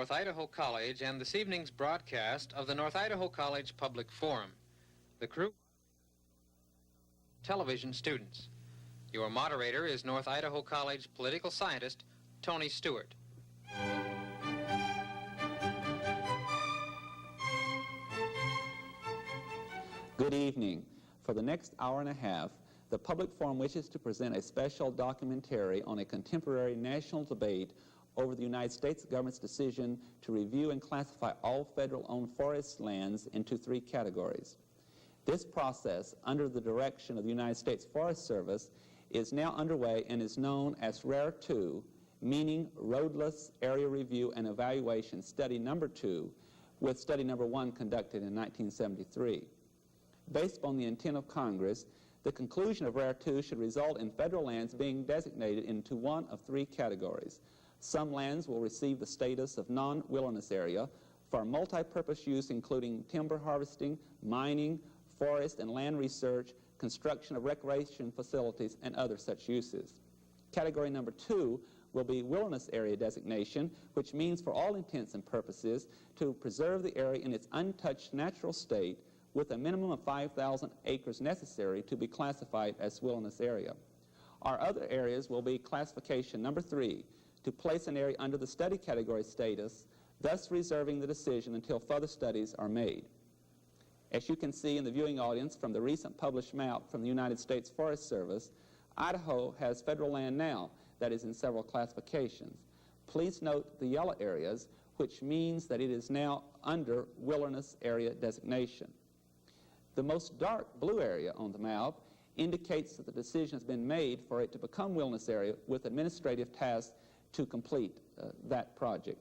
North Idaho College and this evening's broadcast of the North Idaho College Public Forum. The crew, television students. Your moderator is North Idaho College political scientist Tony Stewart. Good evening. For the next hour and a half, the Public Forum wishes to present a special documentary on a contemporary national debate over the United States government's decision to review and classify all federal-owned forest lands into three categories. This process, under the direction of the United States Forest Service, is now underway and is known as RARE 2, meaning Roadless Area Review and Evaluation Study Number 2, with Study Number 1 conducted in 1973. Based upon the intent of Congress, the conclusion of RARE 2 should result in federal lands being designated into one of three categories. Some lands will receive the status of non-wilderness area for multi-purpose use, including timber harvesting, mining, forest and land research, construction of recreation facilities, and other such uses. Category number 2 will be wilderness area designation, which means for all intents and purposes to preserve the area in its untouched natural state with a minimum of 5,000 acres necessary to be classified as wilderness area. Our other areas will be classification number 3, to place an area under the study category status, thus reserving the decision until further studies are made. As you can see in the viewing audience from the recent published map from the United States Forest Service, Idaho has federal land now that is in several classifications. Please note the yellow areas, which means that it is now under wilderness area designation. The most dark blue area on the map indicates that the decision has been made for it to become wilderness area with administrative tasks to complete that project.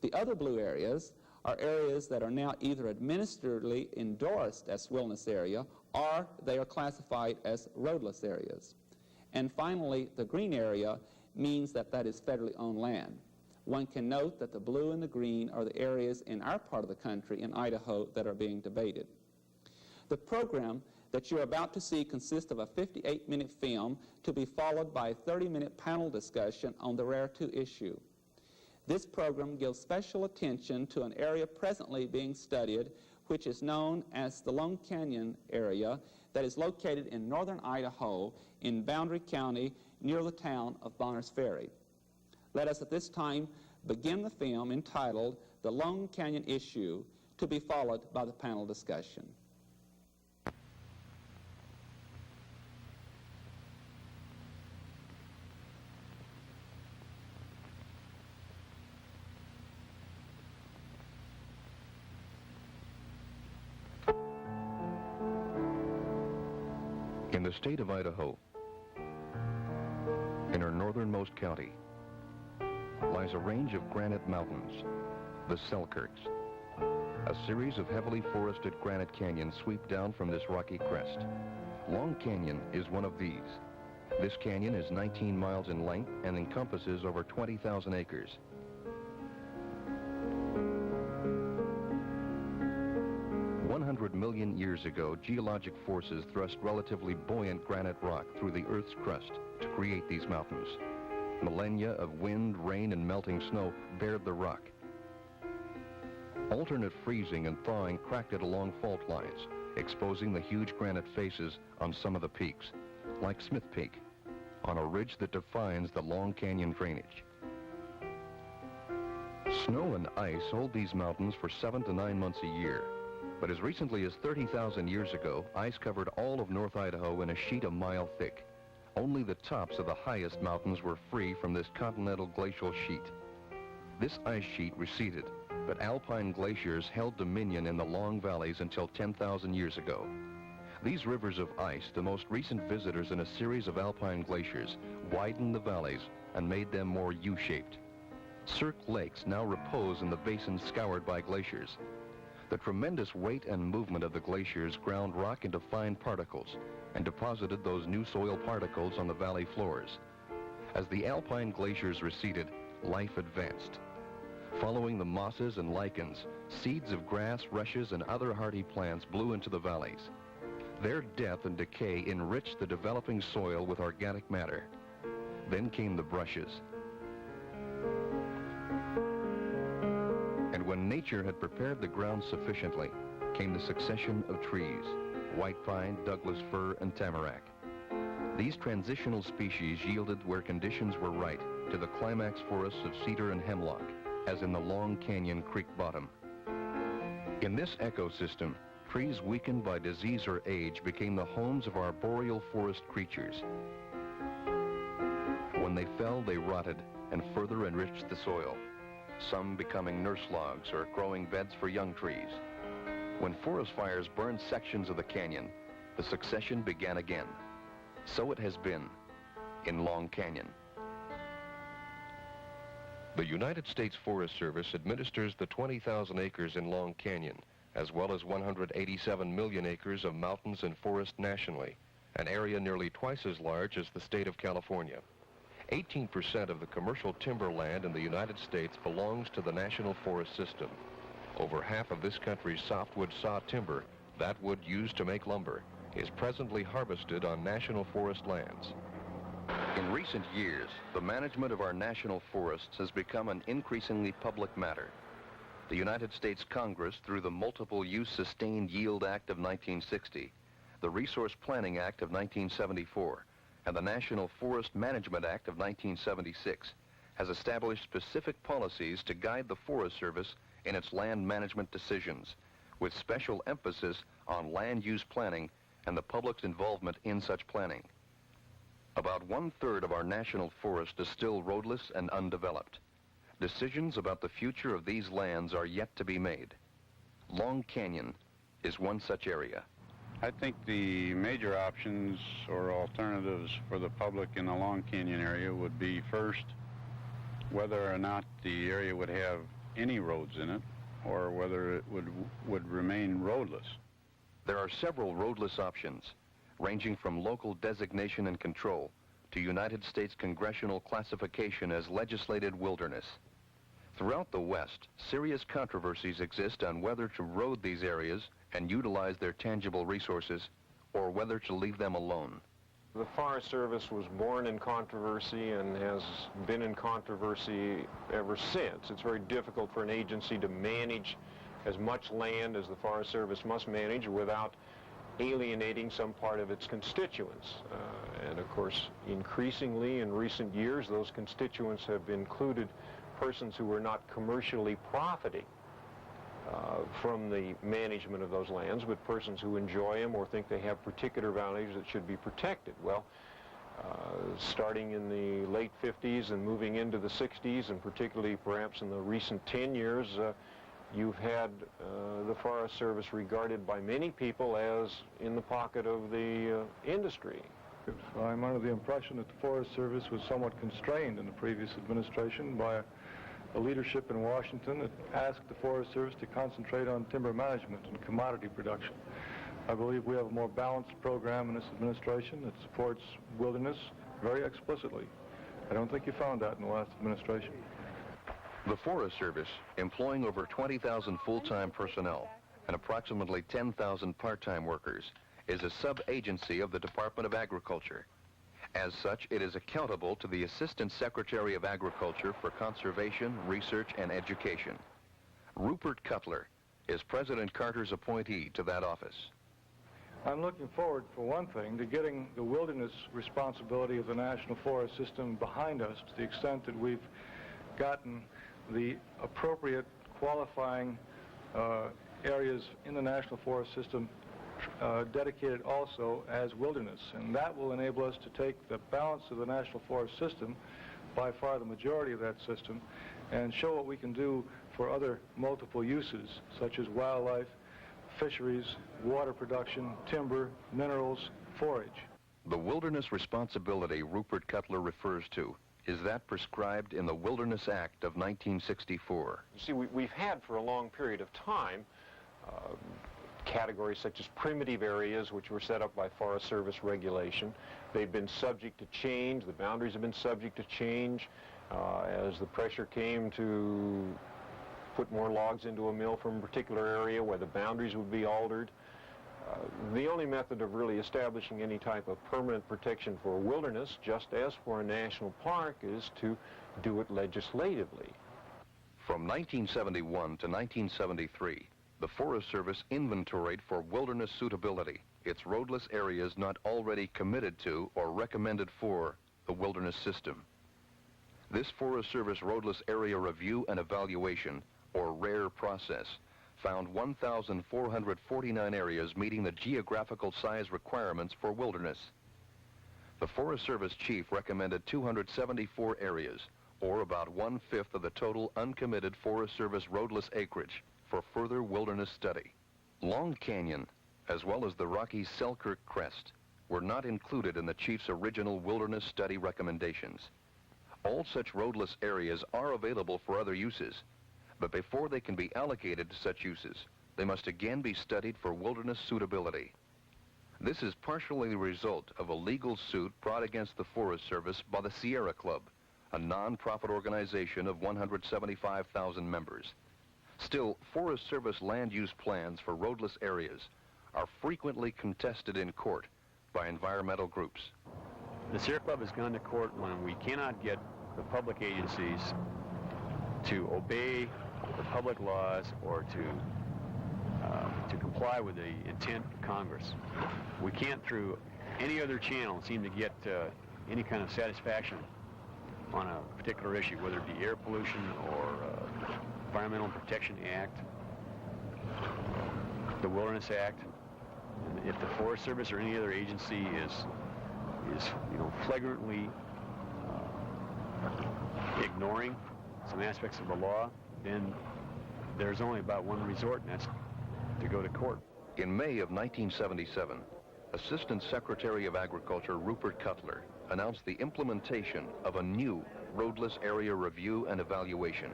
The other blue areas are areas that are now either administratively endorsed as wilderness area or they are classified as roadless areas. And finally, the green area means that that is federally owned land. One can note that the blue and the green are the areas in our part of the country, in Idaho, that are being debated. The program that you're about to see consists of a 58-minute film to be followed by a 30-minute panel discussion on the RARE 2 issue. This program gives special attention to an area presently being studied, which is known as the Long Canyon area, that is located in northern Idaho in Boundary County near the town of Bonners Ferry. Let us at this time begin the film entitled The Long Canyon Issue, to be followed by the panel discussion. In the state of Idaho, in our northernmost county, lies a range of granite mountains, the Selkirks. A series of heavily forested granite canyons sweep down from this rocky crest. Long Canyon is one of these. This canyon is 19 miles in length and encompasses over 20,000 acres. $100 million years ago, geologic forces thrust relatively buoyant granite rock through the Earth's crust to create these mountains. Millennia of wind, rain, and melting snow bared the rock. Alternate freezing and thawing cracked it along fault lines, exposing the huge granite faces on some of the peaks, like Smith Peak, on a ridge that defines the Long Canyon drainage. Snow and ice hold these mountains for 7 to 9 months a year. But as recently as 30,000 years ago, ice covered all of North Idaho in a sheet a mile thick. Only the tops of the highest mountains were free from this continental glacial sheet. This ice sheet receded, but alpine glaciers held dominion in the long valleys until 10,000 years ago. These rivers of ice, the most recent visitors in a series of alpine glaciers, widened the valleys and made them more U-shaped. Cirque lakes now repose in the basins scoured by glaciers. The tremendous weight and movement of the glaciers ground rock into fine particles and deposited those new soil particles on the valley floors. As the alpine glaciers receded, life advanced. Following the mosses and lichens, seeds of grass, rushes, and other hardy plants blew into the valleys. Their death and decay enriched the developing soil with organic matter. Then came the brushes. when nature had prepared the ground sufficiently, came the succession of trees: white pine, Douglas fir, and tamarack. These transitional species yielded, where conditions were right, to the climax forests of cedar and hemlock, as in the Long Canyon Creek bottom. In this ecosystem, trees weakened by disease or age became the homes of arboreal forest creatures. When they fell, they rotted and further enriched the soil, some becoming nurse logs or growing beds for young trees. When forest fires burned sections of the canyon, the succession began again. So it has been in Long Canyon. The United States Forest Service administers the 20,000 acres in Long Canyon, as well as 187 million acres of mountains and forest nationally, an area nearly twice as large as the state of California. 18% of the commercial timber land in the United States belongs to the National Forest System. Over half of this country's softwood saw timber, that wood used to make lumber, is presently harvested on national forest lands. In recent years, the management of our national forests has become an increasingly public matter. The United States Congress, through the Multiple Use Sustained Yield Act of 1960, the Resource Planning Act of 1974, and the National Forest Management Act of 1976, has established specific policies to guide the Forest Service in its land management decisions, with special emphasis on land use planning and the public's involvement in such planning. About 1/3 of our national forest is still roadless and undeveloped. Decisions about the future of these lands are yet to be made. Long Canyon is one such area. I think the major options or alternatives for the public in the Long Canyon area would be, first, whether or not the area would have any roads in it, or whether it would remain roadless. There are several roadless options, ranging from local designation and control to United States congressional classification as legislated wilderness. Throughout the West, serious controversies exist on whether to road these areas and utilize their tangible resources, or whether to leave them alone. The Forest Service was born in controversy and has been in controversy ever since. It's very difficult for an agency to manage as much land as the Forest Service must manage without alienating some part of its constituents. And of course, increasingly in recent years, those constituents have included persons who are not commercially profiting from the management of those lands, but persons who enjoy them or think they have particular values that should be protected. Well, starting in the late 50s and moving into the 60s, and particularly perhaps in the recent 10 years, you've had the Forest Service regarded by many people as in the pocket of the industry. I'm under the impression that the Forest Service was somewhat constrained in the previous administration by a leadership in Washington that asked the Forest Service to concentrate on timber management and commodity production. I believe we have a more balanced program in this administration that supports wilderness very explicitly. I don't think you found that in the last administration. The Forest Service, employing over 20,000 full-time personnel and approximately 10,000 part-time workers, is a sub-agency of the Department of Agriculture. As such, it is accountable to the Assistant Secretary of Agriculture for Conservation, Research, and Education. Rupert Cutler is President Carter's appointee to that office. I'm looking forward, for one thing, to getting the wilderness responsibility of the National Forest System behind us to the extent that we've gotten the appropriate qualifying areas in the National Forest System dedicated also as wilderness. And that will enable us to take the balance of the National Forest System, by far the majority of that system, and show what we can do for other multiple uses, such as wildlife, fisheries, water production, timber, minerals, forage. The wilderness responsibility Rupert Cutler refers to is that prescribed in the Wilderness Act of 1964. You see, we've had for a long period of time categories such as primitive areas, which were set up by Forest Service regulation. They've been subject to change. The boundaries have been subject to change as the pressure came to put more logs into a mill from a particular area where the boundaries would be altered. The only method of really establishing any type of permanent protection for a wilderness, just as for a national park, is to do it legislatively. From 1971 to 1973, the Forest Service inventoried for wilderness suitability its roadless areas not already committed to or recommended for the wilderness system. This Forest Service Roadless Area Review and Evaluation, or RARE process, found 1,449 areas meeting the geographical size requirements for wilderness. The Forest Service chief recommended 274 areas, or about 1/5 of the total uncommitted Forest Service roadless acreage, for further wilderness study. Long Canyon, as well as the Rockies Selkirk Crest, were not included in the chief's original wilderness study recommendations. All such roadless areas are available for other uses, but before they can be allocated to such uses, they must again be studied for wilderness suitability. This is partially the result of a legal suit brought against the Forest Service by the Sierra Club, a non-profit organization of 175,000 members. Still, Forest Service land use plans for roadless areas are frequently contested in court by environmental groups. The Sierra Club has gone to court when we cannot get the public agencies to obey the public laws or to comply with the intent of Congress. We can't, through any other channel, seem to get any kind of satisfaction on a particular issue, whether it be air pollution or Environmental Protection Act, the Wilderness Act. And if the Forest Service or any other agency is flagrantly ignoring some aspects of the law, then there's only about one resort, and that's to go to court. In May of 1977, Assistant Secretary of Agriculture Rupert Cutler announced the implementation of a new roadless area review and evaluation,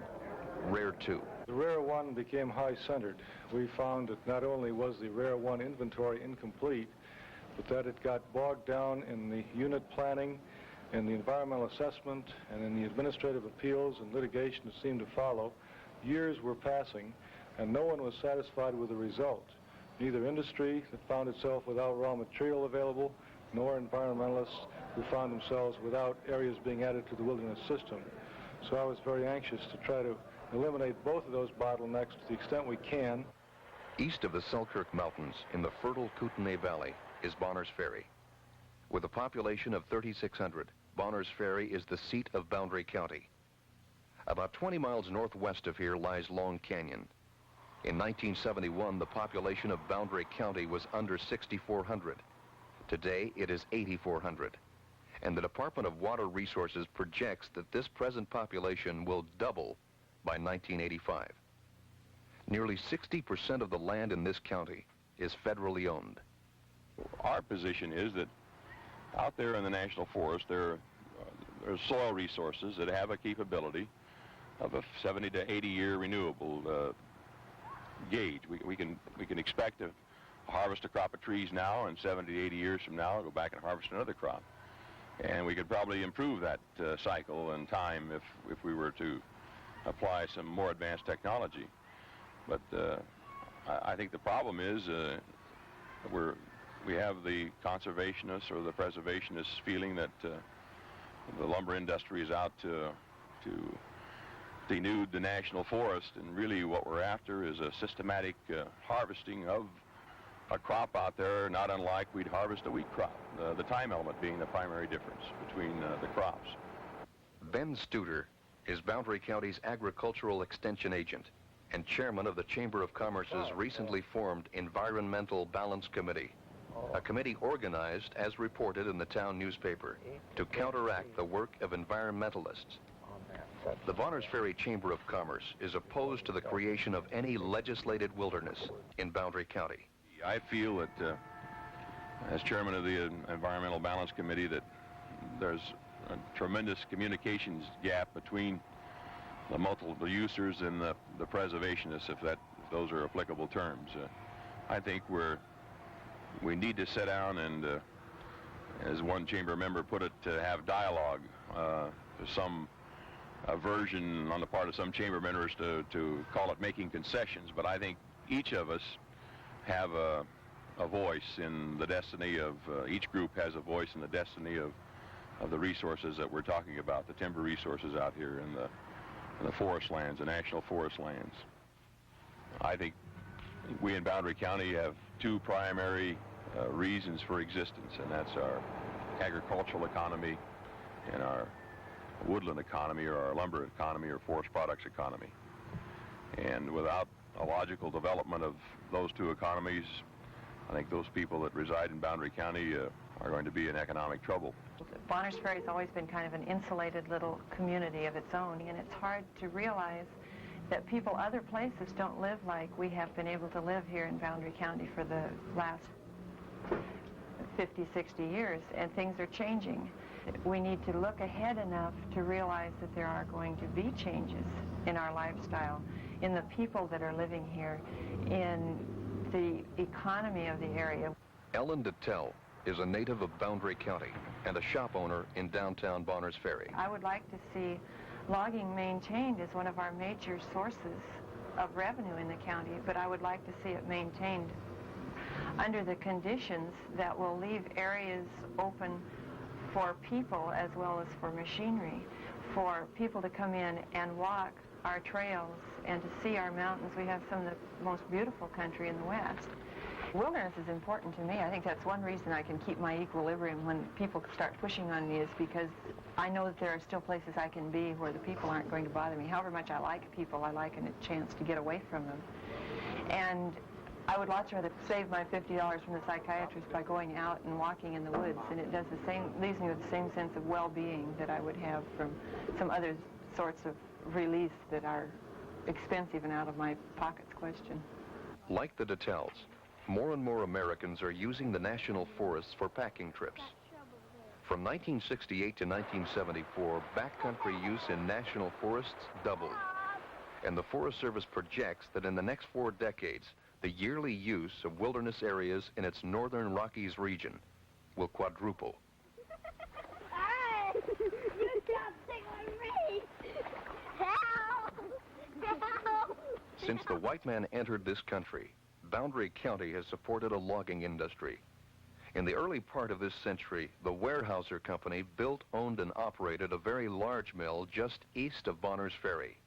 RARE 2. The RARE 1 became high-centered. We found that not only was the RARE 1 inventory incomplete, but that it got bogged down in the unit planning, in the environmental assessment, and in the administrative appeals and litigation that seemed to follow. Years were passing, and no one was satisfied with the result. Neither industry that found itself without raw material available, nor environmentalists who found themselves without areas being added to the wilderness system. So I was very anxious to try to eliminate both of those bottlenecks to the extent we can. East of the Selkirk Mountains, in the fertile Kootenai Valley, is Bonners Ferry. With a population of 3,600, Bonners Ferry is the seat of Boundary County. About 20 miles northwest of here lies Long Canyon. In 1971, the population of Boundary County was under 6,400. Today, it is 8,400. And the Department of Water Resources projects that this present population will double by 1985. Nearly 60% of the land in this county is federally owned. Our position is that out there in the National Forest, there are soil resources that have a capability of a 70 to 80 year renewable gauge. We can expect to harvest a crop of trees now, and 70 to 80 years from now, go back and harvest another crop. And we could probably improve that cycle and time if we were to apply some more advanced technology. But I think the problem is we have the conservationists or the preservationists feeling that the lumber industry is out to denude the national forest, and really what we're after is a systematic harvesting of a crop out there, not unlike we'd harvest a wheat crop, the time element being the primary difference between the crops. Ben Studer is Boundary County's agricultural extension agent and chairman of the Chamber of Commerce's recently formed Environmental Balance Committee, a committee organized, as reported in the town newspaper, to counteract the work of environmentalists. The Bonners Ferry Chamber of Commerce is opposed to the creation of any legislated wilderness in Boundary County. I feel that, as chairman of the Environmental Balance Committee, that there's a tremendous communications gap between the multiple users and the preservationists, if those are applicable terms. I think we need to sit down and, as one chamber member put it, to have dialogue. Some aversion on the part of some chamber members to call it making concessions, but I think each of us have a voice in the destiny of, each group has a voice in the destiny of the resources that we're talking about, the timber resources out here the forest lands, the national forest lands. I think we in Boundary County have two primary reasons for existence, and that's our agricultural economy and our woodland economy, or our lumber economy, or forest products economy. And without a logical development of those two economies, I think those people that reside in Boundary County are going to be in economic trouble. Bonners Ferry has always been kind of an insulated little community of its own, and it's hard to realize that people other places don't live like we have been able to live here in Boundary County for the last 50, 60 years, and things are changing. We need to look ahead enough to realize that there are going to be changes in our lifestyle, in the people that are living here, in the economy of the area. Ellen Dettell is a native of Boundary County and a shop owner in downtown Bonners Ferry. I would like to see logging maintained as one of our major sources of revenue in the county, but I would like to see it maintained under the conditions that will leave areas open for people as well as for machinery, for people to come in and walk our trails and to see our mountains. We have some of the most beautiful country in the West. Wilderness is important to me. I think that's one reason I can keep my equilibrium when people start pushing on me, is because I know that there are still places I can be where the people aren't going to bother me. However much I like people, I like a chance to get away from them. And I would lots rather save my $50 from the psychiatrist by going out and walking in the woods, and it does the same, leaves me with the same sense of well-being that I would have from some other sorts of release that are expensive and out of my pockets question. Like the Dettells, more and more Americans are using the national forests for packing trips. From 1968 to 1974, backcountry use in national forests doubled. And the Forest Service projects that in the next 4 decades, the yearly use of wilderness areas in its northern Rockies region will quadruple. Hey, you something on me! Help! Help! Since the white man entered this country, Boundary County has supported a logging industry. In the early part of this century, the Weyerhaeuser Company built, owned, and operated a very large mill just east of Bonners Ferry.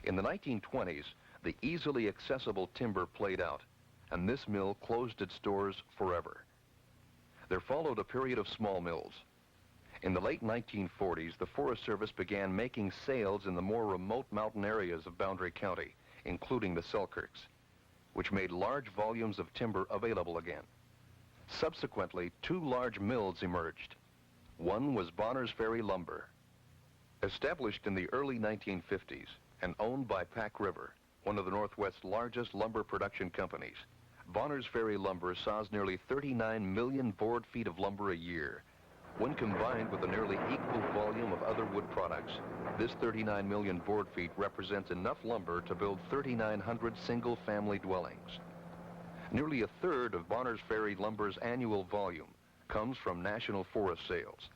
In the 1920s, the easily accessible timber played out, and this mill closed its doors forever. There followed a period of small mills. In the late 1940s, the Forest Service began making sales in the more remote mountain areas of Boundary County, including the Selkirks, which made large volumes of timber available again. Subsequently, 2 large mills emerged. One was Bonners Ferry Lumber. Established in the early 1950s and owned by Pack River, one of the Northwest's largest lumber production companies, Bonners Ferry Lumber saws nearly 39 million board feet of lumber a year. When combined with a nearly equal volume of other wood products, this 39 million board feet represents enough lumber to build 3,900 single-family dwellings. Nearly a third of Bonners Ferry Lumber's annual volume comes from national forest sales,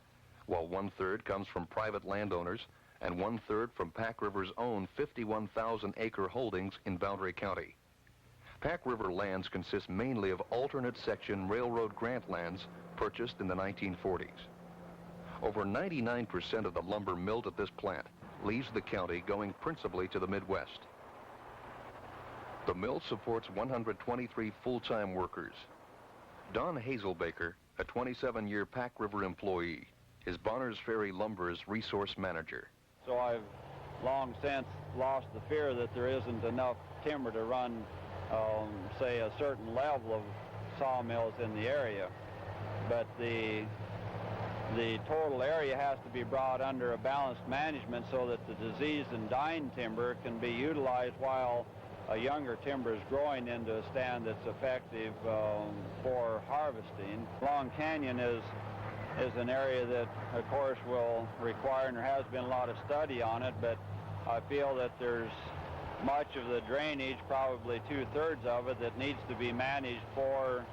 while 1/3 comes from private landowners and 1/3 from Pack River's own 51,000-acre holdings in Boundary County. Pack River lands consist mainly of alternate section railroad grant lands purchased in the 1940s. Over 99% of the lumber milled at this plant leaves the county going principally to the Midwest. The mill supports 123 full-time workers. Don Hazelbaker, a 27-year Pack River employee, is Bonners Ferry Lumber's resource manager. So I've long since lost the fear that there isn't enough timber to run, say, a certain level of sawmills in the area. But the total area has to be brought under a balanced management so that the diseased and dying timber can be utilized while a younger timber is growing into a stand that's effective for harvesting. Long Canyon is an area that, of course, will require, and there has been a lot of study on it, but I feel that there's much of the drainage, probably 2/3 of it, that needs to be managed for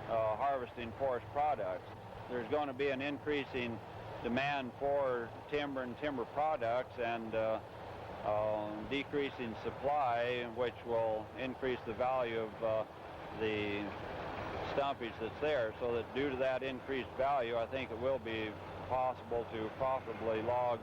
harvesting forest products. There's going to be an increasing demand for timber and timber products, and decreasing supply, which will increase the value of the stumpage that's there, so that due to that increased value, I think it will be possible to profitably log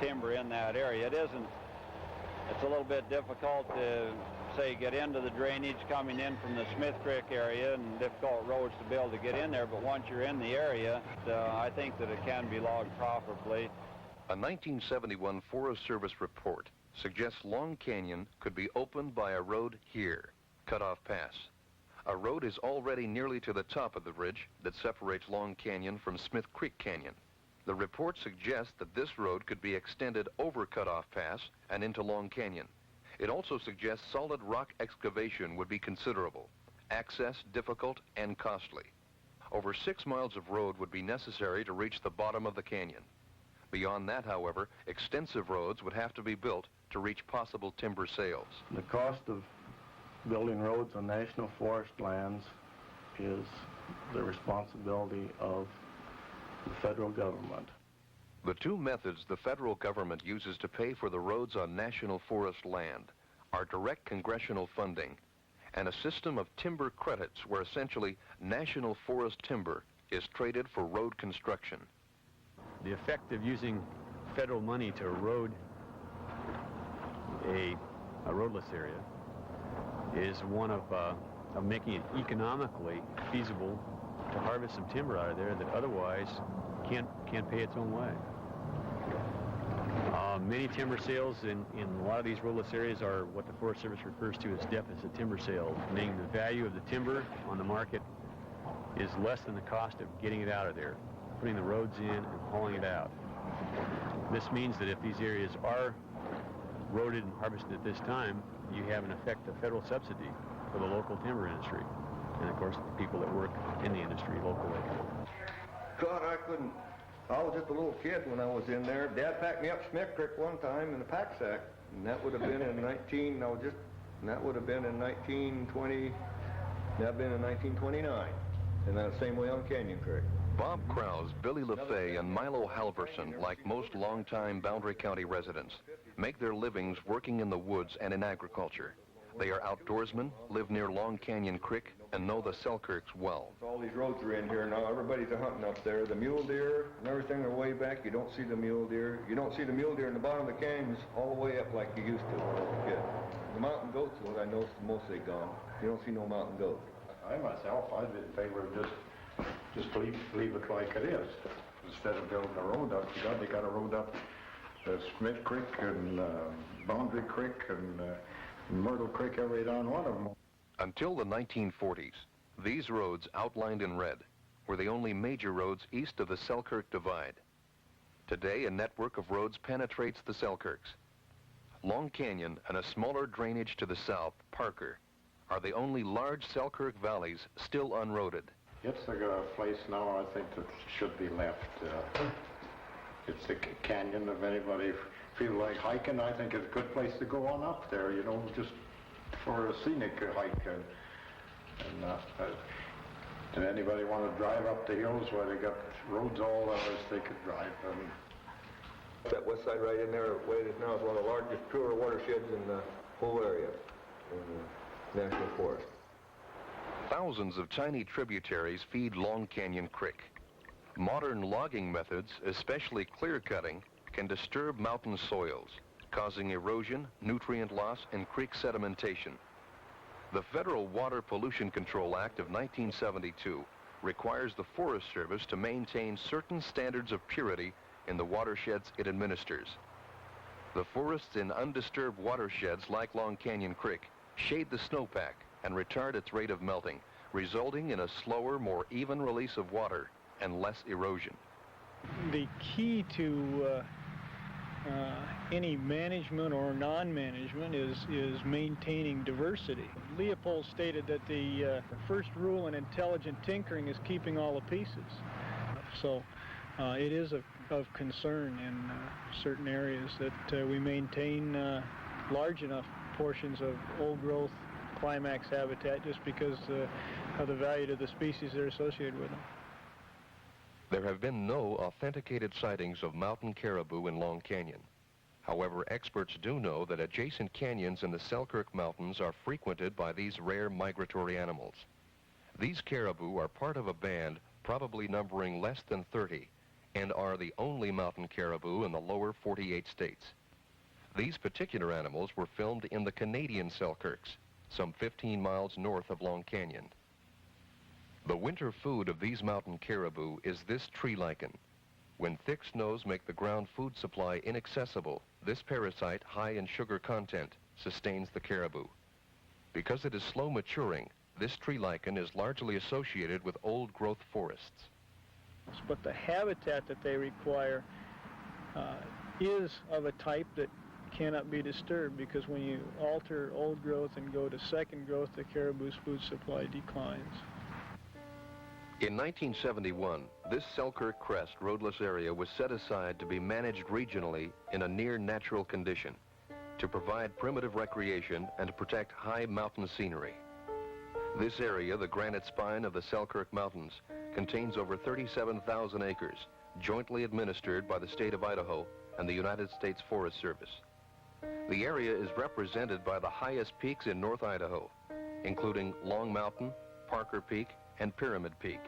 timber in that area. It's a little bit difficult to, say, get into the drainage coming in from the Smith Creek area, and difficult roads to be able to get in there, but once you're in the area, I think that it can be logged profitably. A 1971 Forest Service report suggests Long Canyon could be opened by a road here, Cutoff Pass. A road is already nearly to the top of the ridge that separates Long Canyon from Smith Creek Canyon. The report suggests that this road could be extended over Cutoff Pass and into Long Canyon. It also suggests solid rock excavation would be considerable, access difficult and costly. Over 6 miles of road would be necessary to reach the bottom of the canyon. Beyond that, however, extensive roads would have to be built to reach possible timber sales. The cost of building roads on national forest lands is the responsibility of the federal government. The two methods the federal government uses to pay for the roads on national forest land are direct congressional funding and a system of timber credits where essentially national forest timber is traded for road construction. The effect of using federal money to erode a roadless area is one of making it economically feasible to harvest some timber out of there that otherwise can't pay its own way. Many timber sales in a lot of these roadless areas are what the Forest Service refers to as deficit timber sales, meaning the value of the timber on the market is less than the cost of getting it out of there, putting the roads in and hauling it out. This means that if these areas are roaded and harvested at this time, you have in effect a federal subsidy for the local timber industry, and of course the people that work in the industry locally. God, I was just a little kid when I was in there. Dad packed me up Smith Creek one time in a pack sack, and that would have been in 1929, and that's the same way on Canyon Creek. Bob Krause, Billy LaFay, and Milo Halverson, like most longtime Boundary County residents, make their livings working in the woods and in agriculture. They are outdoorsmen, live near Long Canyon Creek, and know the Selkirks well. All these roads are in here now. Everybody's hunting up there. The mule deer and everything are way back. You don't see the mule deer. You don't see the mule deer in the bottom of the canyons all the way up like you used to when I was a kid. The mountain goats, what I noticed, mostly gone. You don't see no mountain goats. I myself, I'd be in favor of just leave it like it is instead of building a road up. God, they got a road up Smith Creek and Boundary Creek and Myrtle Creek, every down one of them. Until the 1940s, these roads outlined in red were the only major roads east of the Selkirk Divide. Today, a network of roads penetrates the Selkirks. Long Canyon and a smaller drainage to the south, Parker, are the only large Selkirk valleys still unroaded. It's a place now, I think, that should be left. It's a canyon. If anybody feel like hiking, I think it's a good place to go on up there, you know, just for a scenic hike. And anybody want to drive up the hills where they got roads all ours, they could drive. That west side right in there, the way it is now, is one of the largest truer watersheds in the whole area in the National Forest. Thousands of tiny tributaries feed Long Canyon Creek. Modern logging methods, especially clear-cutting, can disturb mountain soils, causing erosion, nutrient loss, and creek sedimentation. The Federal Water Pollution Control Act of 1972 requires the Forest Service to maintain certain standards of purity in the watersheds it administers. The forests in undisturbed watersheds like Long Canyon Creek shade the snowpack and retard its rate of melting, resulting in a slower, more even release of water and less erosion. The key to any management or non-management is maintaining diversity. Leopold stated that the first rule in intelligent tinkering is keeping all the pieces. So it is of concern in certain areas that we maintain large enough portions of old-growth climax habitat just because of the value to the species that are associated with them. There have been no authenticated sightings of mountain caribou in Long Canyon. However, experts do know that adjacent canyons in the Selkirk Mountains are frequented by these rare migratory animals. These caribou are part of a band, probably numbering less than 30, and are the only mountain caribou in the lower 48 states. These particular animals were filmed in the Canadian Selkirks, some 15 miles north of Long Canyon. The winter food of these mountain caribou is this tree lichen. When thick snows make the ground food supply inaccessible, this parasite, high in sugar content, sustains the caribou. Because it is slow maturing, this tree lichen is largely associated with old-growth forests. But the habitat that they require is of a type that cannot be disturbed, because when you alter old growth and go to second growth, the caribou's food supply declines. In 1971, this Selkirk Crest roadless area was set aside to be managed regionally in a near-natural condition, to provide primitive recreation and to protect high mountain scenery. This area, the granite spine of the Selkirk Mountains, contains over 37,000 acres, jointly administered by the state of Idaho and the United States Forest Service. The area is represented by the highest peaks in North Idaho, including Long Mountain, Parker Peak, and Pyramid Peak,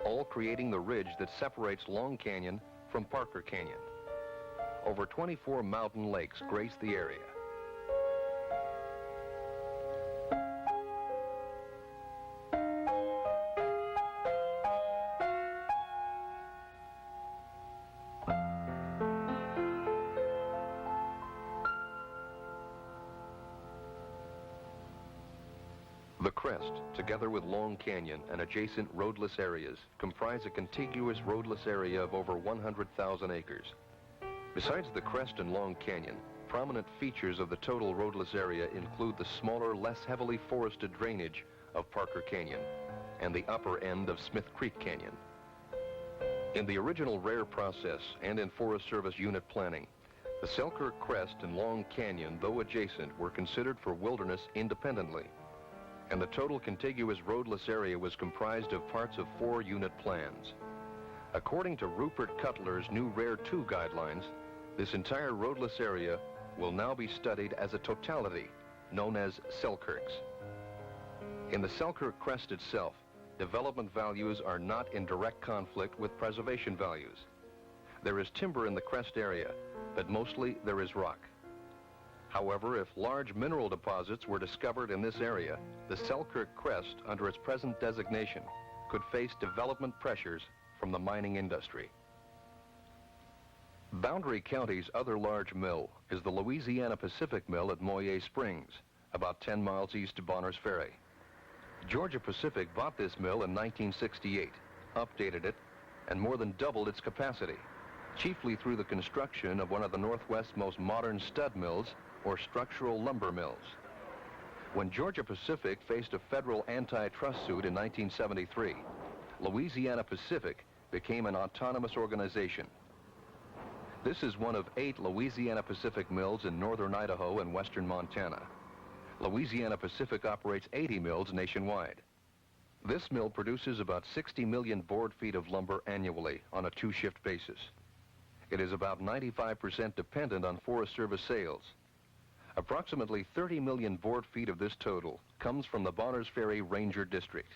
all creating the ridge that separates Long Canyon from Parker Canyon. Over 24 mountain lakes grace the area. The crest, together with Long Canyon and adjacent roadless areas, comprise a contiguous roadless area of over 100,000 acres. Besides the crest and Long Canyon, prominent features of the total roadless area include the smaller, less heavily forested drainage of Parker Canyon and the upper end of Smith Creek Canyon. In the original RARE process and in Forest Service unit planning, the Selkirk Crest and Long Canyon, though adjacent, were considered for wilderness independently, and the total contiguous roadless area was comprised of parts of 4 unit plans. According to Rupert Cutler's new RARE 2 guidelines, this entire roadless area will now be studied as a totality, known as Selkirks. In the Selkirk Crest itself, development values are not in direct conflict with preservation values. There is timber in the crest area, but mostly there is rock. However, if large mineral deposits were discovered in this area, the Selkirk Crest, under its present designation, could face development pressures from the mining industry. Boundary County's other large mill is the Louisiana Pacific Mill at Moyer Springs, about 10 miles east of Bonners Ferry. Georgia Pacific bought this mill in 1968, updated it, and more than doubled its capacity, chiefly through the construction of one of the Northwest's most modern stud mills, or structural lumber mills. When Georgia Pacific faced a federal antitrust suit in 1973, Louisiana Pacific became an autonomous organization. This is one of 8 Louisiana Pacific mills in northern Idaho and western Montana. Louisiana Pacific operates 80 mills nationwide. This mill produces about 60 million board feet of lumber annually on a 2-shift basis. It is about 95% dependent on Forest Service sales. Approximately 30 million board feet of this total comes from the Bonners Ferry Ranger District.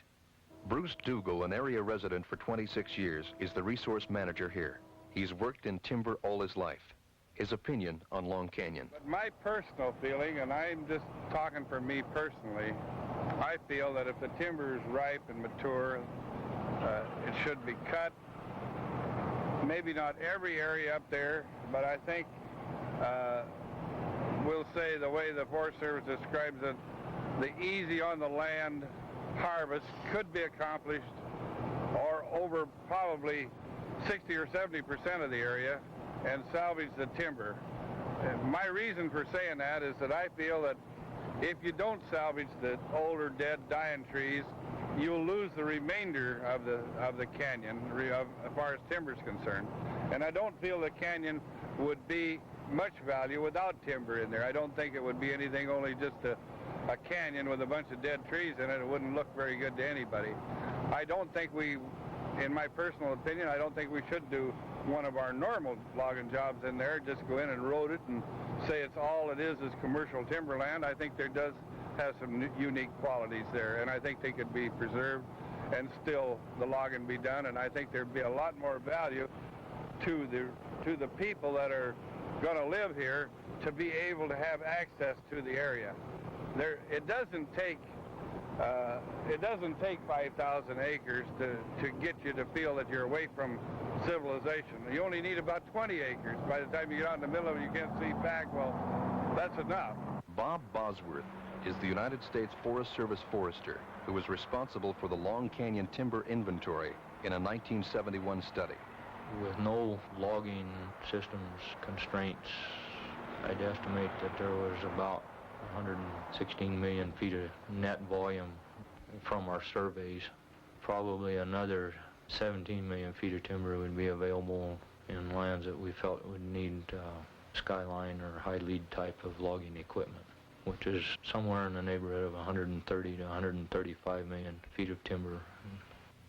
Bruce Dougal, an area resident for 26 years, is the resource manager here. He's worked in timber all his life. His opinion on Long Canyon. But my personal feeling, and I'm just talking for me personally, I feel that if the timber is ripe and mature, it should be cut. Maybe not every area up there, but I think we'll say the way the Forest Service describes it, the easy on the land harvest could be accomplished or over probably 60 or 70% of the area and salvage the timber. And my reason for saying that is that I feel that if you don't salvage the older, dead, dying trees, you'll lose the remainder of the canyon as far as timber is concerned. And I don't feel the canyon would be much value without timber in there. I don't think it would be anything, only just a canyon with a bunch of dead trees in it. It wouldn't look very good to anybody. I don't think we, in my personal opinion, I don't think we should do one of our normal logging jobs in there, just go in and road it and say it's all it is commercial timberland. I think there does have some unique qualities there, and I think they could be preserved and still the logging be done, and I think there'd be a lot more value to the people that are going to live here to be able to have access to the area. It doesn't take 5,000 acres to get you to feel that you're away from civilization. You only need about 20 acres. By the time you get out in the middle of it, you can't see back. Well, that's enough. Bob Bosworth is the United States Forest Service forester who was responsible for the Long Canyon timber inventory in a 1971 study. With no logging systems constraints, I'd estimate that there was about 116 million feet of net volume from our surveys. Probably another 17 million feet of timber would be available in lands that we felt would need skyline or high lead type of logging equipment, which is somewhere in the neighborhood of 130 to 135 million feet of timber.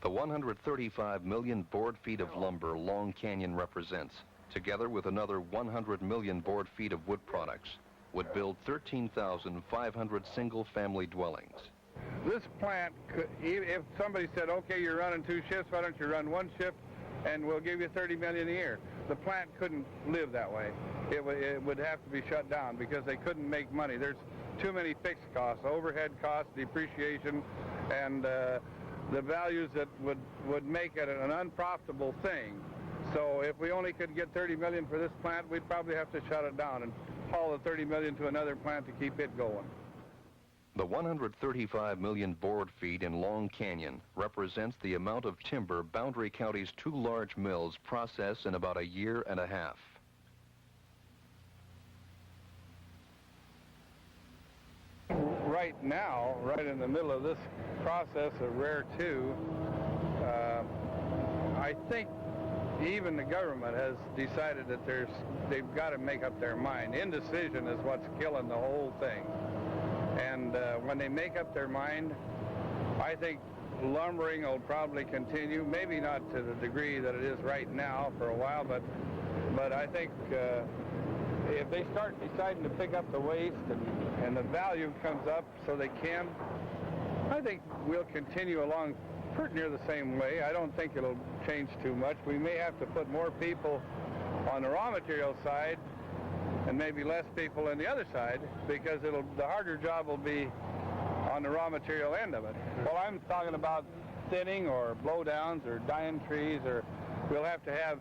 The 135 million board feet of lumber Long Canyon represents, together with another 100 million board feet of wood products, would build 13,500 single-family dwellings. This plant, if somebody said, okay, you're running 2 shifts, why don't you run 1 shift and we'll give you $30 million a year. The plant couldn't live that way. It would have to be shut down because they couldn't make money. There's too many fixed costs, overhead costs, depreciation, and the values that would make it an unprofitable thing. So if we only could get $30 million for this plant, we'd probably have to shut it down and haul the $30 million to another plant to keep it going. The 135 million board feet in Long Canyon represents the amount of timber Boundary County's 2 large mills process in about a year and a half. Right now, right in the middle of this process of Rare 2, I think even the government has decided that they've got to make up their mind. Indecision is what's killing the whole thing. And when they make up their mind, I think lumbering will probably continue, maybe not to the degree that it is right now for a while, but I think if they start deciding to pick up the waste and the value comes up so they can, I think we'll continue along pretty near the same way. I don't think it'll change too much. We may have to put more people on the raw material side and maybe less people on the other side, because the harder job will be on the raw material end of it. Well, I'm talking about thinning or blowdowns or dying trees, or there'll have to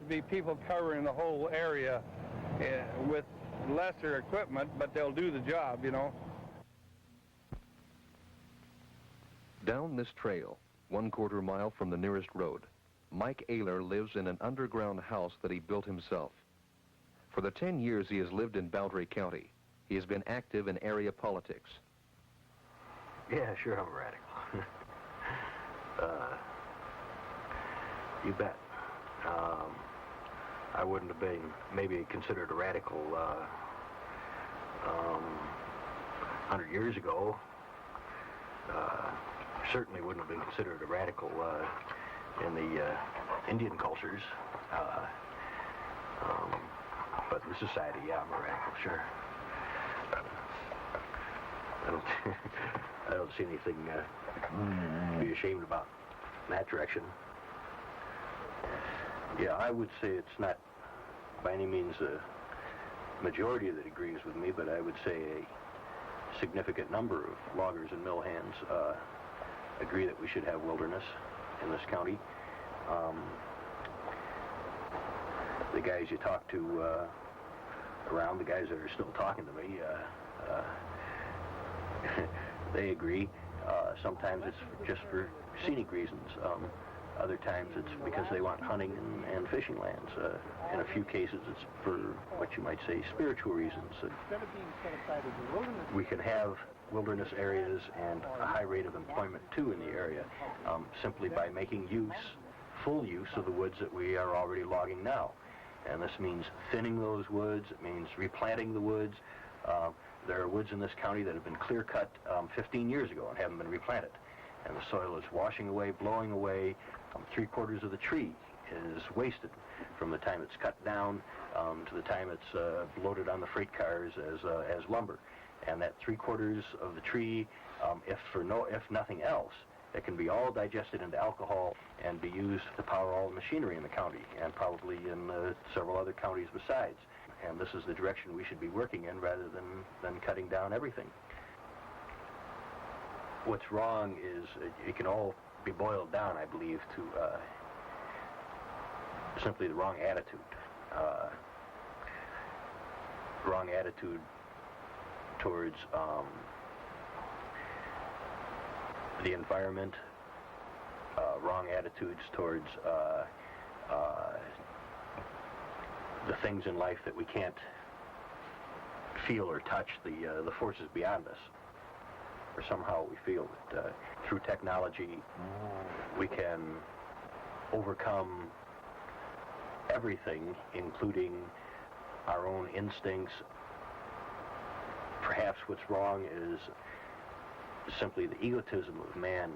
be people covering the whole area with lesser equipment, but they'll do the job, you know. Down this trail, 1/4 mile from the nearest road, Mike Ayler lives in an underground house that he built himself. For the 10 years he has lived in Boundary County, he has been active in area politics. Yeah, sure, I'm a radical. You bet. I wouldn't have been maybe considered a radical 100 years ago. Certainly wouldn't have been considered a radical in the Indian cultures. But in society, yeah, I'm a radical, sure. I don't see anything to be ashamed about in that direction. Yeah, I would say it's not by any means a majority that agrees with me, but I would say a significant number of loggers and mill hands agree that we should have wilderness in this county. The guys you talk to around, the guys that are still talking to me, they agree. Sometimes it's just for scenic reasons. Other times it's because they want hunting and fishing lands. In a few cases it's for what you might say spiritual reasons. We can have wilderness areas and a high rate of employment too in the area simply by making full use of the woods that we are already logging now. And this means thinning those woods, it means replanting the woods. There are woods in this county that have been clear cut 15 years ago and haven't been replanted. And the soil is washing away, blowing away. 3/4 of the tree is wasted from the time it's cut down to the time it's loaded on the freight cars as lumber. And that 3/4 of the tree, if nothing else, that can be all digested into alcohol and be used to power all the machinery in the county and probably in several other counties besides. And this is the direction we should be working in rather than cutting down everything. What's wrong is it can all be boiled down, I believe, to simply the wrong attitude. Wrong attitude towards the environment, wrong attitudes towards the things in life that we can't feel or touch, the forces beyond us. Or somehow we feel that through technology we can overcome everything, including our own instincts. Perhaps what's wrong is simply the egotism of man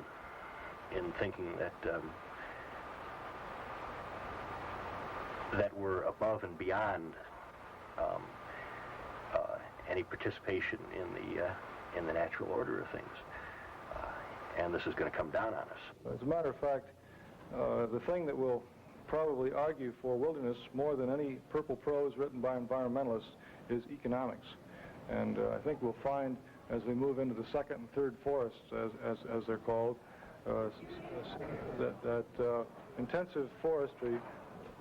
in thinking that that we're above and beyond any participation in the natural order of things, and this is going to come down on us. As a matter of fact, the thing that will probably argue for wilderness more than any purple prose written by environmentalists is economics, and I think we'll find as we move into the second and third forests, as they're called, that intensive forestry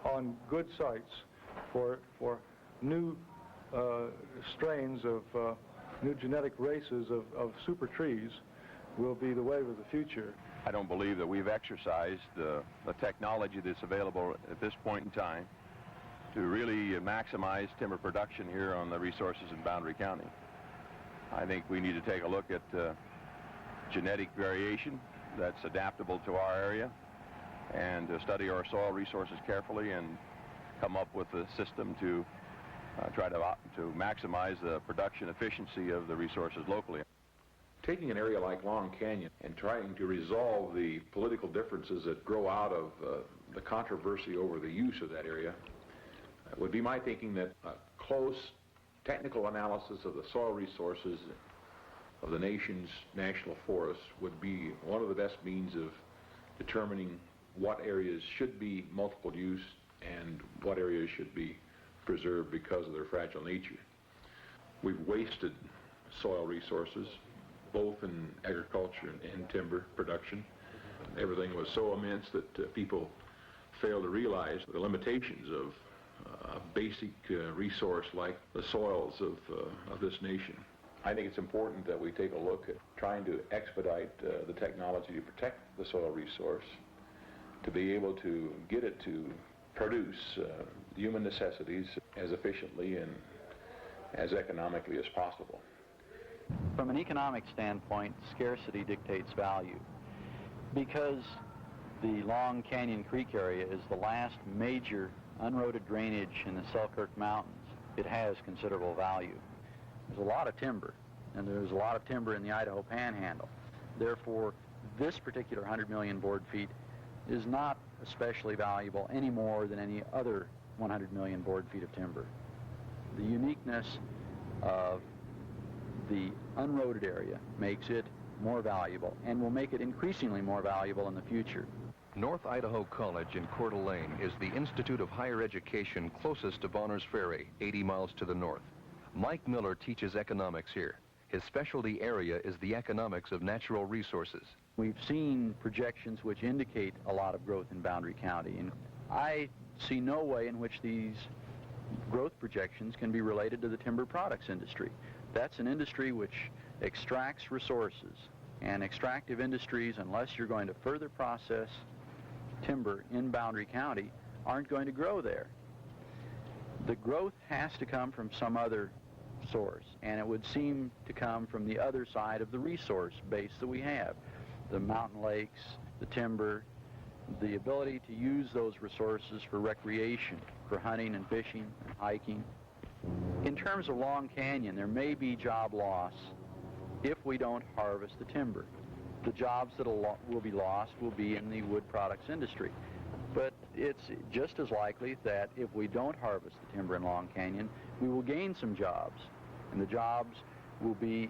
on good sites for new strains of new genetic races of super trees will be the wave of the future. I don't believe that we've exercised the technology that's available at this point in time to really maximize timber production here on the resources in Boundary County. I think we need to take a look at genetic variation that's adaptable to our area and study our soil resources carefully and come up with a system to try to maximize the production efficiency of the resources locally. Taking an area like Long Canyon and trying to resolve the political differences that grow out of the controversy over the use of that area would be my thinking that a close technical analysis of the soil resources of the nation's national forests would be one of the best means of determining what areas should be multiple use and what areas should be preserved because of their fragile nature. We've wasted soil resources, both in agriculture and timber production. Everything was so immense that people fail to realize the limitations of a basic resource like the soils of this nation. I think it's important that we take a look at trying to expedite the technology to protect the soil resource, to be able to get it to produce human necessities as efficiently and as economically as possible. From an economic standpoint, scarcity dictates value. Because the Long Canyon Creek area is the last major unroaded drainage in the Selkirk Mountains, it has considerable value. There's a lot of timber, and there's a lot of timber in the Idaho Panhandle. Therefore, this particular 100 million board feet is not especially valuable any more than any other 100 million board feet of timber. The uniqueness of the unroaded area makes it more valuable and will make it increasingly more valuable in the future. North Idaho College in Coeur d'Alene is the institute of higher education closest to Bonners Ferry, 80 miles to the north. Mike Miller teaches economics here. His specialty area is the economics of natural resources. We've seen projections which indicate a lot of growth in Boundary County, and I see no way in which these growth projections can be related to the timber products industry. That's an industry which extracts resources, and extractive industries, unless you're going to further process timber in Boundary County, aren't going to grow there. The growth has to come from some other source, and it would seem to come from the other side of the resource base that we have. The mountain lakes, the timber, the ability to use those resources for recreation, for hunting and fishing and hiking. In terms of Long Canyon, there may be job loss if we don't harvest the timber. The jobs that will be lost will be in the wood products industry. But it's just as likely that if we don't harvest the timber in Long Canyon, we will gain some jobs. And the jobs will be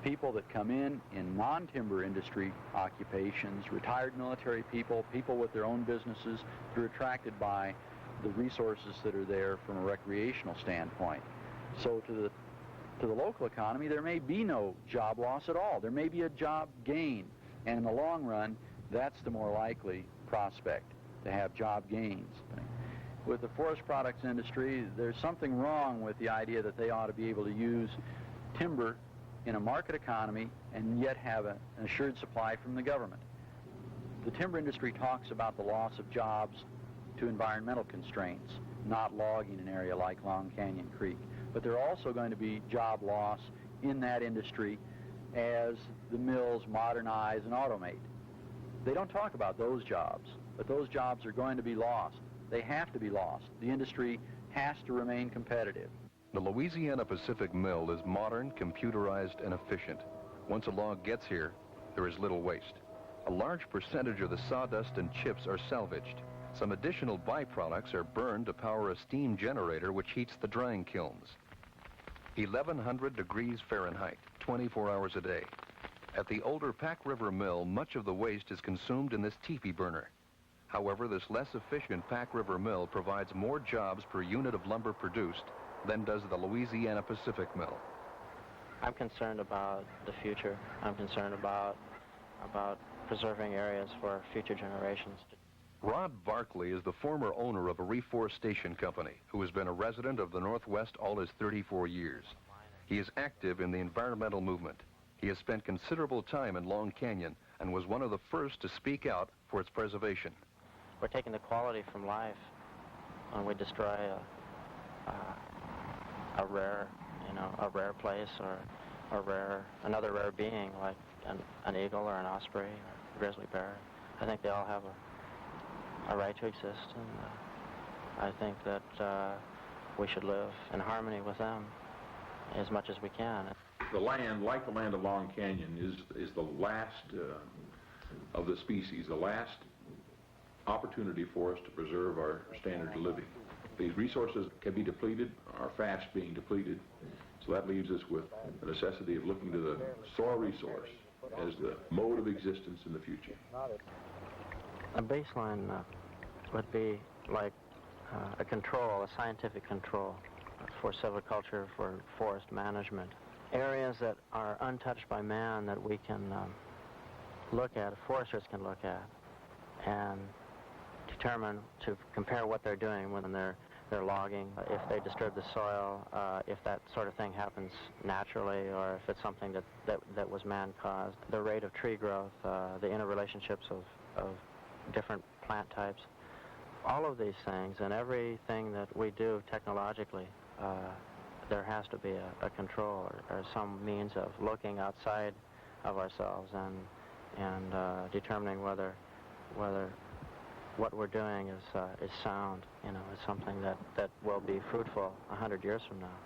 people that come in non-timber industry occupations, retired military people, people with their own businesses, they're attracted by the resources that are there from a recreational standpoint. So to the local economy, there may be no job loss at all. There may be a job gain, and in the long run, that's the more likely prospect, to have job gains. With the forest products industry, there's something wrong with the idea that they ought to be able to use timber in a market economy and yet have an assured supply from the government. The timber industry talks about the loss of jobs to environmental constraints, not logging an area like Long Canyon Creek. But there are also going to be job loss in that industry as the mills modernize and automate. They don't talk about those jobs, but those jobs are going to be lost. They have to be lost. The industry has to remain competitive. The Louisiana Pacific Mill is modern, computerized, and efficient. Once a log gets here, there is little waste. A large percentage of the sawdust and chips are salvaged. Some additional byproducts are burned to power a steam generator which heats the drying kilns. 1,100 degrees Fahrenheit, 24 hours a day. At the older Pack River Mill, much of the waste is consumed in this teepee burner. However, this less efficient Pack River Mill provides more jobs per unit of lumber produced than does the Louisiana Pacific Mill. I'm concerned about the future. I'm concerned about preserving areas for future generations. Rod Barkley is the former owner of a reforestation company who has been a resident of the Northwest all his 34 years. He is active in the environmental movement. He has spent considerable time in Long Canyon and was one of the first to speak out for its preservation. We're taking the quality from life when we destroy a rare place or another rare being like an eagle or an osprey or a grizzly bear. I think they all have a right to exist, and I think that we should live in harmony with them as much as we can. The land, like the land of Long Canyon, is the last of the species, the last opportunity for us to preserve our standard of living. These resources can be depleted, are fast being depleted, so that leaves us with the necessity of looking to the soil resource as the mode of existence in the future. A baseline would be like a control, a scientific control for silviculture, for forest management. Areas that are untouched by man that we can look at, foresters can look at, and determine, to compare what they're doing when they're logging, if they disturb the soil, if that sort of thing happens naturally, or if it's something that was man-caused, the rate of tree growth, the interrelationships of different plant types. All of these things and everything that we do technologically, there has to be a control or some means of looking outside of ourselves and determining whether what we're doing is sound, is something that will be fruitful 100 years from now.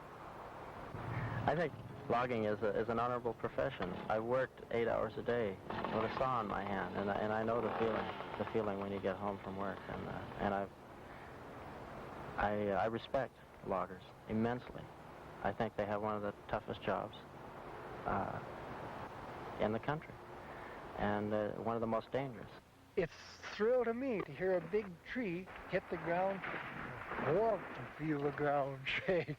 I think logging is an honorable profession. I've worked 8 hours a day with a saw in my hand, and I know the feeling when you get home from work, and I respect loggers immensely. I think they have one of the toughest jobs in the country, and one of the most dangerous. It's a thrill to me to hear a big tree hit the ground, walk and feel the ground shake.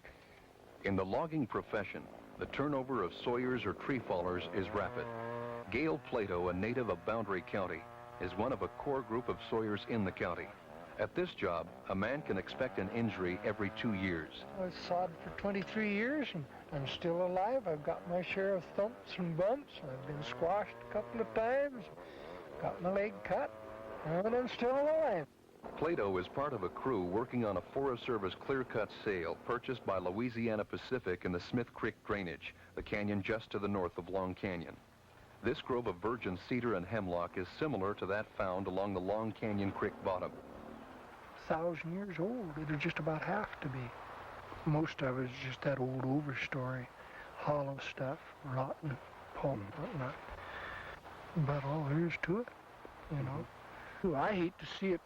In the logging profession, the turnover of sawyers or tree fallers is rapid. Gail Plato, a native of Boundary County, is one of a core group of sawyers in the county. At this job, a man can expect an injury every 2 years. I was sawed for 23 years, and I'm still alive. I've got my share of thumps and bumps. I've been squashed a couple of times, got my leg cut, and I'm still alive. Plato is part of a crew working on a Forest Service clear-cut sale purchased by Louisiana Pacific in the Smith Creek drainage, the canyon just to the north of Long Canyon. This grove of virgin cedar and hemlock is similar to that found along the Long Canyon Creek bottom. 1,000 years old. It'll just about have to be. Most of it is just that old overstory, hollow stuff, rotten pulp, whatnot. But all there is to it, I hate to see it,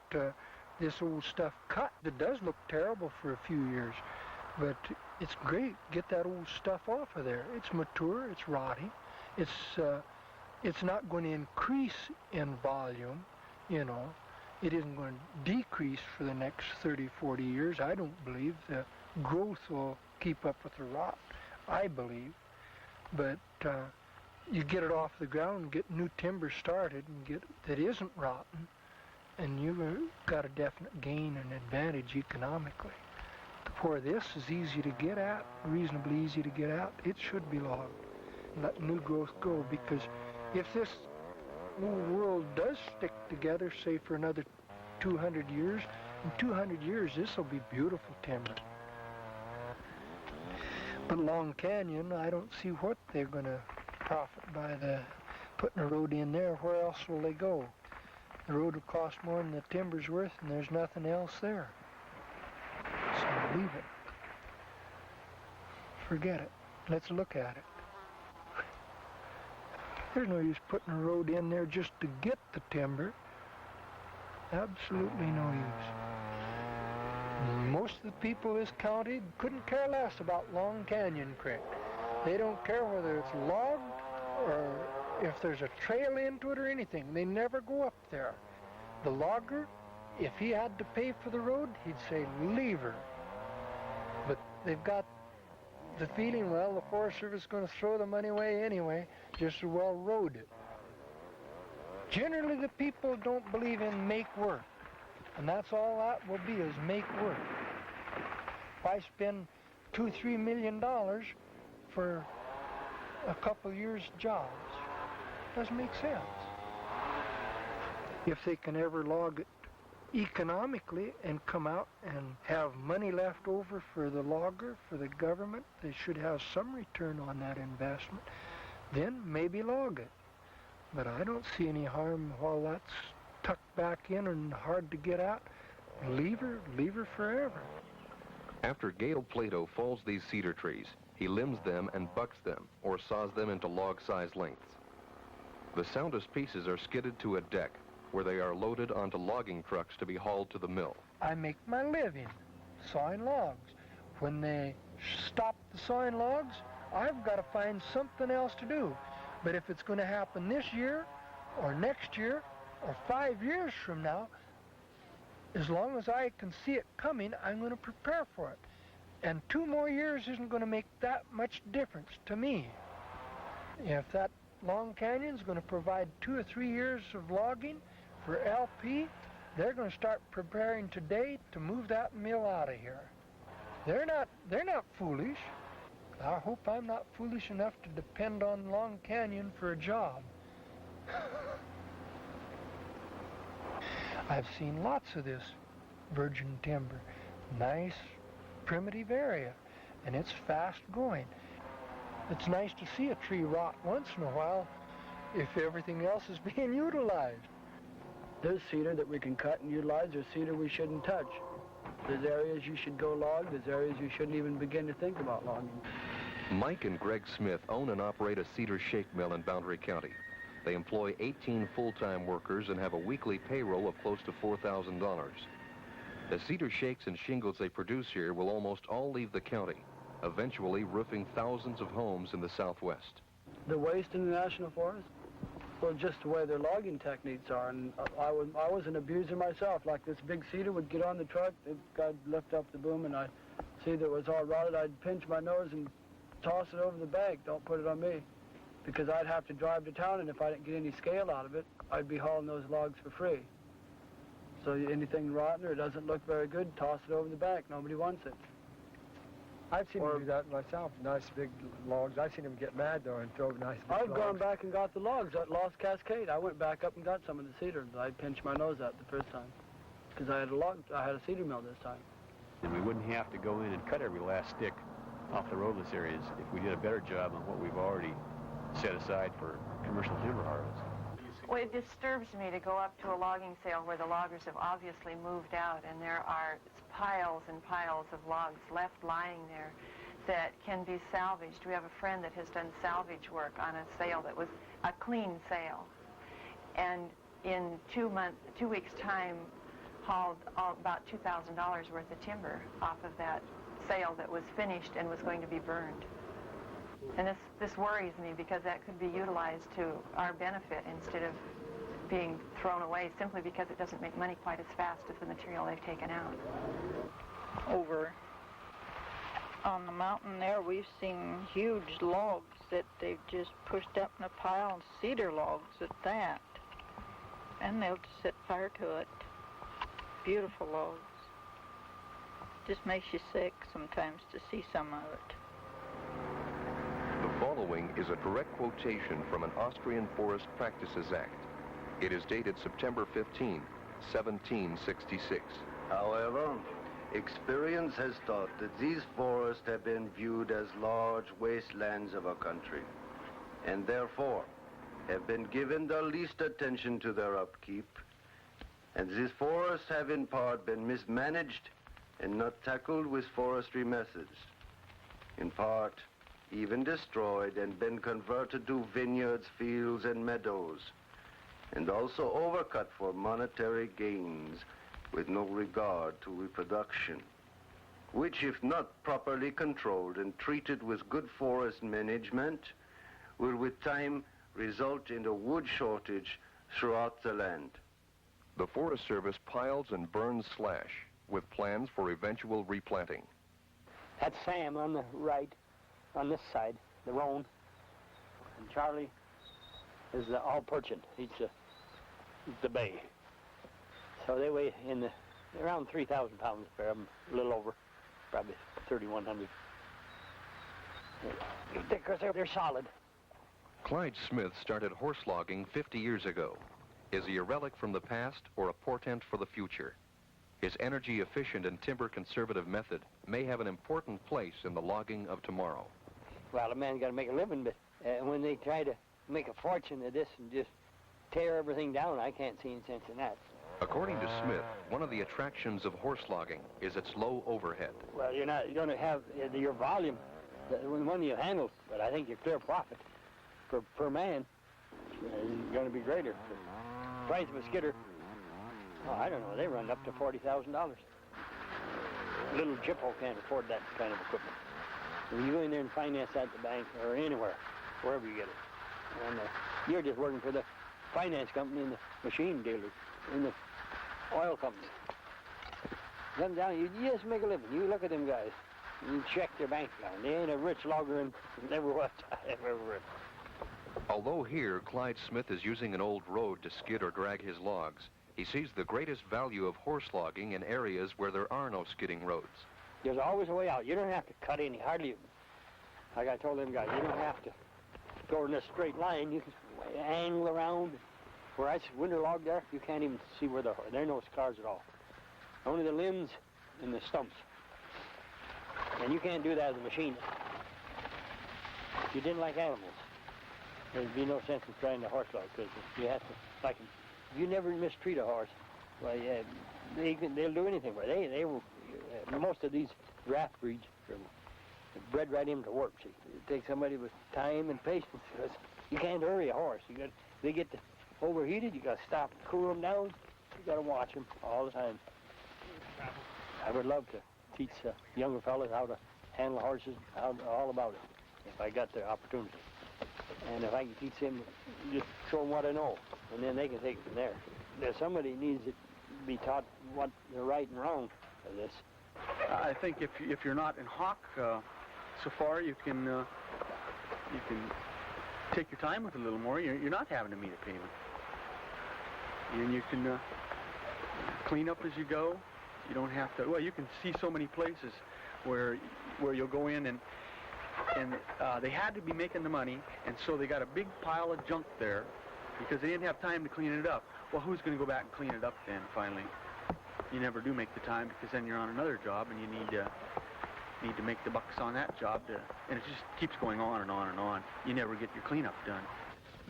this old stuff cut. It does look terrible for a few years, but it's great. Get that old stuff off of there. It's mature, it's rotting, It's not going to increase in volume, you know. It isn't going to decrease for the next 30, 40 years. I don't believe the growth will keep up with the rot, I believe. But you get it off the ground and get new timber started and get that isn't rotten, and you've got a definite gain and advantage economically. Where this is easy to get at, reasonably easy to get at, it should be logged. Let new growth go, because if this world does stick together, say for another 200 years, in 200 years this will be beautiful timber. But Long Canyon, I don't see what they're going to profit by putting a road in there. Where else will they go? The road will cost more than the timber's worth, and there's nothing else there. So leave it. Forget it. Let's look at it. There's no use putting a road in there just to get the timber. Absolutely no use. Most of the people of this county couldn't care less about Long Canyon Creek. They don't care whether it's logged or if there's a trail into it or anything. They never go up there. The logger, if he had to pay for the road, he'd say, leave her. But they've got the feeling, well, the Forest Service is going to throw the money away anyway, just as well road it. Generally, the people don't believe in make work. And that's all that will be, is make work. If I spend $2-3 million for a couple years' jobs, doesn't make sense. If they can ever log it economically and come out and have money left over for the logger, for the government, they should have some return on that investment, then maybe log it. But I don't see any harm while that's tucked back in and hard to get out. Leave her forever. After Gale Plato falls these cedar trees, he limbs them and bucks them, or saws them into log-sized lengths. The soundest pieces are skidded to a deck, where they are loaded onto logging trucks to be hauled to the mill. I make my living sawing logs. When they stop the sawing logs, I've got to find something else to do. But if it's going to happen this year, or next year, or 5 years from now, as long as I can see it coming, I'm going to prepare for it. And 2 more years isn't going to make that much difference to me. If that Long Canyon's going to provide 2 or 3 years of logging for LP, they're going to start preparing today to move that mill out of here. They're not foolish. I hope I'm not foolish enough to depend on Long Canyon for a job. I've seen lots of this virgin timber. Nice, primitive area, and it's fast growing. It's nice to see a tree rot once in a while if everything else is being utilized. There's cedar that we can cut and utilize. There's cedar we shouldn't touch. There's areas you should go log. There's areas you shouldn't even begin to think about logging. Mike and Greg Smith own and operate a cedar shake mill in Boundary County. They employ 18 full-time workers and have a weekly payroll of close to $4,000. The cedar shakes and shingles they produce here will almost all leave the county, eventually roofing thousands of homes in the Southwest. The waste in the National Forest? Well, just the way their logging techniques are. And I was an abuser myself. Like this big cedar would get on the truck, I'd lift up the boom, and I'd see that it was all rotted. I'd pinch my nose and toss it over the bank. Don't put it on me. Because I'd have to drive to town, and if I didn't get any scale out of it, I'd be hauling those logs for free. So anything rotten or doesn't look very good, toss it over the bank. Nobody wants it. I've seen them do that myself, nice big logs. I've seen them get mad, though, and throw nice big I've logs. gone back and got the logs at Lost Cascade. I went back up and got some of the cedar that I pinched my nose at the first time. Because I had a cedar mill this time. And we wouldn't have to go in and cut every last stick off the roadless areas if we did a better job on what we've already set aside for commercial timber harvest. Well, it disturbs me to go up to a logging sale where the loggers have obviously moved out and there are piles and piles of logs left lying there that can be salvaged. We have a friend that has done salvage work on a sale that was a clean sale. And in 2 weeks' time, hauled about $2,000 worth of timber off of that sale that was finished and was going to be burned. And this worries me because that could be utilized to our benefit instead of being thrown away simply because it doesn't make money quite as fast as the material they've taken out. Over on the mountain there, we've seen huge logs that they've just pushed up in a pile, cedar logs at that. And they'll just set fire to it. Beautiful logs. Just makes you sick sometimes to see some of it. The following is a direct quotation from an Austrian Forest Practices Act. It is dated September 15, 1766. However, experience has taught that these forests have been viewed as large wastelands of our country, and therefore have been given the least attention to their upkeep, and these forests have in part been mismanaged and not tackled with forestry methods. In part, even destroyed and been converted to vineyards, fields, and meadows, and also overcut for monetary gains with no regard to reproduction, which, if not properly controlled and treated with good forest management, will with time result in a wood shortage throughout the land. The Forest Service piles and burns slash with plans for eventual replanting. That's Sam on the right, on this side, the roan. And Charlie is the all-perchin. He's the bay. So they weigh around 3,000 pounds per of them, a little over, probably 3,100. Because they're solid. Clyde Smith started horse logging 50 years ago. Is he a relic from the past or a portent for the future? His energy-efficient and timber-conservative method may have an important place in the logging of tomorrow. Well, a man's got to make a living, but when they try to make a fortune of this and just tear everything down, I can't see any sense in that. According to Smith, one of the attractions of horse logging is its low overhead. Well, you're going to have your volume, the money you handle, but I think your clear profit per man is going to be greater. The price of a skidder, I don't know, they run up to $40,000. Little Jippo can't afford that kind of equipment. When you go in there and finance that at the bank or anywhere, wherever you get it, and you're just working for the finance company and the machine dealer and the oil company. Come down, you just make a living. You look at them guys, you check their bank account. They ain't a rich logger and never was. Ever. Although here, Clyde Smith is using an old road to skid or drag his logs, he sees the greatest value of horse logging in areas where there are no skidding roads. There's always a way out. You don't have to cut any, hardly. Like I told them guys, you don't have to go in a straight line. You can angle around. Where I winter log there, you can't even see where there are no scars at all. Only the limbs and the stumps. And you can't do that as a machine. If you didn't like animals, there'd be no sense in trying to horse log, because you have to, like, you never mistreat a horse. Well, yeah, they'll do anything. But they will. Most of these draft breeds are bred right into work. See, it takes somebody with time and patience, because you can't hurry a horse. They get overheated. You got to stop and cool them down. You got to watch them all the time. I would love to teach younger fellas how to handle horses, all about it, if I got the opportunity. And if I can teach them, just show them what I know, and then they can take it from there. Somebody needs to be taught what the right and wrong of this. I think if you're not in hock so far, you can take your time with it a little more. You're not having to meet a payment, and you can clean up as you go. You don't have to. Well, you can see so many places where you'll go in and they had to be making the money, and so they got a big pile of junk there because they didn't have time to clean it up. Well, who's going to go back and clean it up then? Finally, you never do make the time, because then you're on another job and you need to make the bucks on that job, and it just keeps going on and on and on. You never get your cleanup done.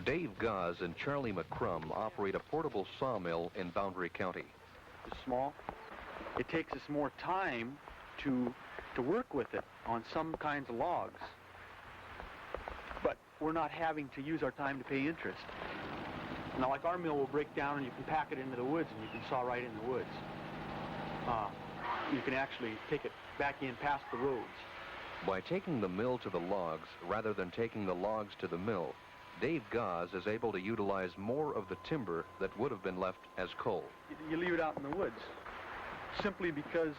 Dave Goss and Charlie McCrum operate a portable sawmill in Boundary County. It's small. It takes us more time to work with it on some kinds of logs, but we're not having to use our time to pay interest. Now, like our mill will break down and you can pack it into the woods and you can saw right in the woods. You can actually take it back in past the roads. By taking the mill to the logs rather than taking the logs to the mill, Dave Goss is able to utilize more of the timber that would have been left as coal. You leave it out in the woods simply because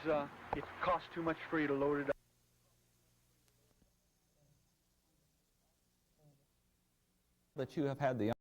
it costs too much for you to load it up. That you have had the